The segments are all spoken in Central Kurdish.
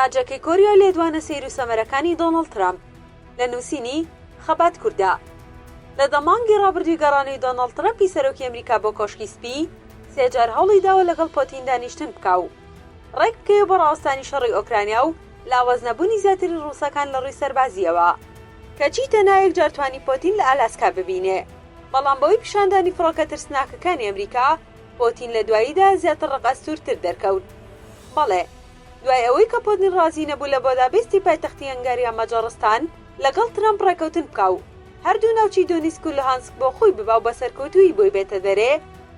تاجەکەی کۆریا لێدوانە سەیر و سەمەرەکانی دۆناڵد ترامپ لە نووسینی خەبات کووردا. لە دەمانگی ڕابردووی گەڕانەوەی دۆناڵد ترامپی سەرۆکی ئەمریکا بۆ کۆشکی سپی سێجار هەوڵی داوە لەگەڵ پۆتین دانیشتن بکاو ڕێک بکەوێ بۆ ڕاوەستانی شەڕی ئۆکرانیا و لاوەزنەبوونی زیاتری ڕووسەکان لە ڕووی سەربازیەوە کە چیتە نایەک جارتوانی پۆتین لە ئالاسکا ببینێ. بەڵام بەوەی پیشاندانی فڕۆکە ترسناکەکانی ئەمریکا پۆتین لە دواییدا زیاتر ڕقەستورتر دەرکەوت. بەڵێ دوای ئەوەی کە پۆتین ڕازی نەبوو لە بۆدابێستی پایتەختی هەنگاریا مەجارستان لەگەڵ ترامپ ڕێکەوتن بکاو هەردوو ناوچی دۆنیسک و لوهانسک بۆ خۆی بباو بە سەرکەوتووی بۆی بێتە دەرێ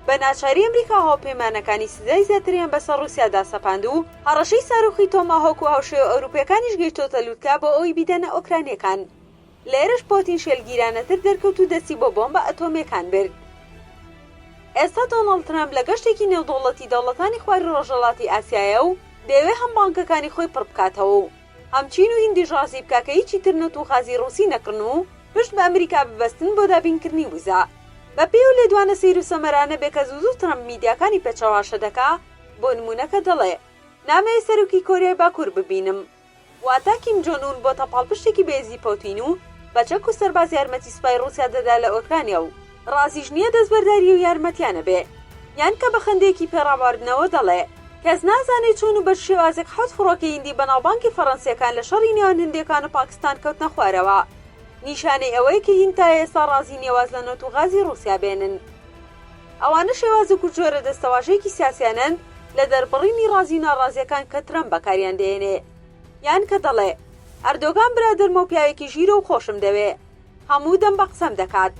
بە ناچاری ئەمریکا هاوپەیمانەکانی سزای زیاتریان بەسەر ڕووسیادا سەپاند و هەڕەشەی ساروخی تۆماهۆک و هاوشێوە ئەوروپیەکانیش گەیشتۆتە لووتکە بۆ ئەوی بیدەنە ئۆکرانیەکان. لێرەش پۆتین شێلگیرانەتر دەرکەوت و دەستی بۆ بۆمبە ئەتۆمیەکان برد. ئێستا دۆناڵد ترامپ لە گەشتێکی نێودەوڵەتی دەوڵەتانی خواری ڕۆژهەڵاتی ئاسیایە و دەیەوێ هەم بانکەکانی خۆی پڕ بکاتەوە و هەم چین و هیندیش ڕازی بکا کە هیچی تر نەتووخازی ڕووسی نەکردن و پشت بە ئەمریکا ببەستن بۆ دابینکردنی وزە. بە پێی و لێدوانە سیر و سەمەرانە بێ کە زوو ترامپ میدیاکانی پێچەواشە دەکا بۆ نمونەکە دەڵێ نامەوێت سەرۆکی کۆریای باکوور ببینم واتە کیم جۆن ئون بۆتە پاڵپشتێکی بێزی پۆتین و بەچەک و سەرباز یارمەتی سوپای ڕووسیا دەدا لە ئۆکرانیا و ڕازیش نییە دەستبەرداری و یارمەتیانە بێ یان کە بە خەندێکی پێڕابواردنەوە دەڵێ کەس نازانێت چۆن و بە شێوازێک حەوت فڕۆکە هیندی بەناوبانکی فەڕەنسیەکان لە شەڕی نێوان هێندیەکان و پاکستان کەوتنە خوارەوە نیشانەی ئەوەی کە هیند تا ئێستا ڕازی نێواز لە نەوت و غازی ڕووسیا بێنن. ئەوانە شێوازە و جۆرە دەستەواژەیەکی سیاسیانن لە دەربڕینی ڕازی ناڕازیەکان کە ترامپ بەکاریان دێنێ یان کە دەڵێ ئەردۆگان برادەرمە و پیاوێکی ژیرە و خۆشم دەوێ هەموو دەم بە قسەم دەکات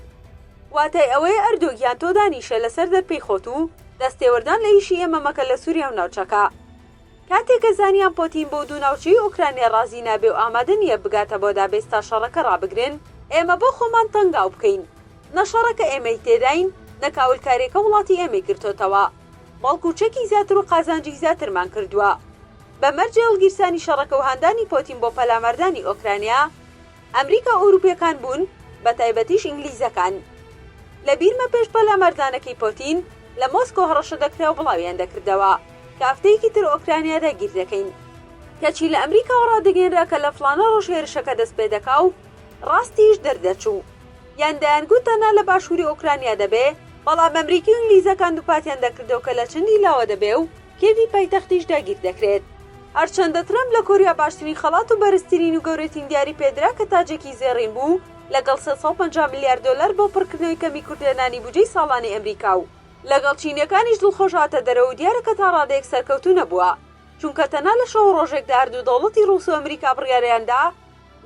واتای ئەوەی ئەردۆگیان تۆ دانیشە لەسەر دەرپەی خۆت و دەستێوەردان لە ئیشی ئێمە مەکە لە سووریا و ناوچەکە. کاتێکە زانیان پۆتین بۆ دوو ناوچەی ئوکرانیا ڕازی نابێ و ئامادە نییە بگاتە بۆ دابێست تا شەڕەکە ڕابگرن ئێمە بۆ خۆمان تەنگاو بکەین نەشەڕەکە ئێمەی تێداین نەکاولکارێکە وڵاتی ئێمەی گرتۆتەوە بەڵکو چەکی زیاتر و قازانجی زیاترمان کردووە. بەمەرجێ هەڵگیرسانی شەڕەکە و هەندانی پۆتین بۆ پەلامەردانی ئۆکرانیا ئەمریکا و ئەوروپیەکان بوون بە تایبەتیش ئینگلیزەکان. لە بیرمە پێش پەلامەردانەکەی پۆتین لە مۆسکۆ هەڕەشە دەکرا و بڵاویان دەکردەوە کە هەفتەیەکی تر ئۆکرانیادا گیر دەکەین کەچی لە ئەمریکاوە ڕادەگەێنرا کە لە فڵانە ڕۆژ هێرشەکە دەست پێ دەکا و ڕاستیش دەردەچوو یان دەیانگوت تەنها لە باشووری ئۆکرانیا دەبێ بەڵام ئەمریکی و ئینگلیزەکان دووپاتیان دەکردەوە کە لە چەندی لاوە دەبێ و کێوی پایتەختیش داگیر دەکرێت. هەرچەندە ترامپ لە کۆریا باشترین خەڵات و بەرزترین و گەورەترین دیاری پێدرا کە تاجێکی زێڕین بوو لەگەڵ 350 میلیارد دلار بۆ پڕکردنەوەی کەمی کوردێنانی بودجەی ساڵانی ئەمریکا و لەگەڵ چینیەکانیش دڵخۆشاتە دەرەوە و دیارە کە تا ڕادەیەک سەرکەوتو نەبووە چونکە تەنها لە شەو ڕۆژێکدا هەردوو دەوڵەتی ڕووس و ئەمریکا بڕیاریاندا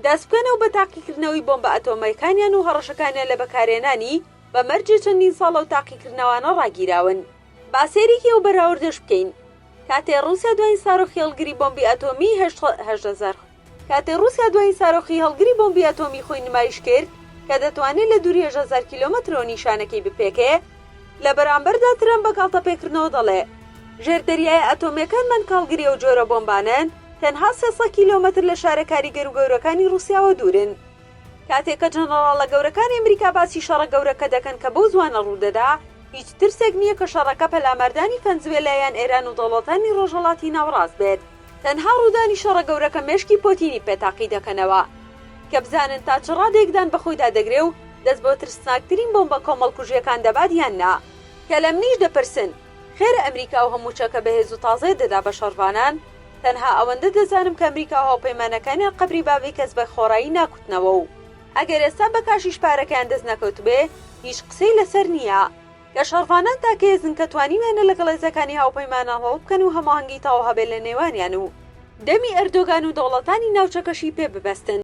دەست بکەنەوە بە تاقیکردنەوەی بۆمبە ئەتۆمەکانیان و هەڕەشەکانیان لە بەکارهێنانی بە مەرجێ چەندین ساڵە و تاقیکردنەوانە ڕاگیراون. با سێرێکی ئەو بەراوردەش بکەین کاتێ رووسیا دوای ساڕۆخی هەڵگری بۆمبی ئەتۆمی 80,000 کاتێ رووسیا دوای ساڕۆخی هەڵگری بۆمبی ئەتۆمی خۆی نمایش کرد کە دەتوانێت لە دووری 1000 کیلۆمەترەوە نیشانەکەی بپێکێ لە بەرامبەردا ترامپ بە گاڵتەپێکردنەوە دەڵێ ژێردەریای ئەتۆمیەکانمان کاڵگری ئەو جۆرە بۆمبانن تەنها 300 کیلۆمەتر لە شارە کاریگەر و گەورەکانی رووسیاوە دوورن. کاتێک کە جەنەڕاڵە گەورەکانی ئەمریکا باسی شەڕە گەورەکە دەکەن کە بەو زوانە ڕوودەدا هیچ ترسێک نییە کە شەڕەکە پەلامەردانی ڤەنزوێلایان ئێران و دەوڵەتانی ڕۆژهەڵاتی ناوەڕاست بێت. تەنها ڕوودانی شەڕە گەورەکە مێشکی پۆتینی پێتاقی دەکەنەوە کە بزانن تا چ ڕادێکدان بەخۆیدا دەگرێ و دەست بۆ ترسناکترین بۆمبە کۆمەڵکوژیەکان دەبات یان نا. کە لە منیش دەپرسن خێرە ئەمریکا و هەموو چەکە بەهێز و تازەی دەدا بە شەڕوانان تەنها ئەوەندە دەزانم کە ئەمریکا و هاوپەیمانەکانیان قەبری باوی کەس بە خۆڕایی ناکوتنەوە و ئەگەر ئێستا بە کاشیش پارەکەیان دەست نەکەوت بێ هیچ قسەی لەسەر نییە کە شەڕوانان تاکێزن کە توانیوێنە لەگەڵ هێزەکانی هاوپەیمانان هەڵ بکەن و هەماهەنگی تاوە هەبێت لە نێوانیان و دەمی ئەردۆگان و دەوڵەتانی ناوچەکەشی پێ ببەستن.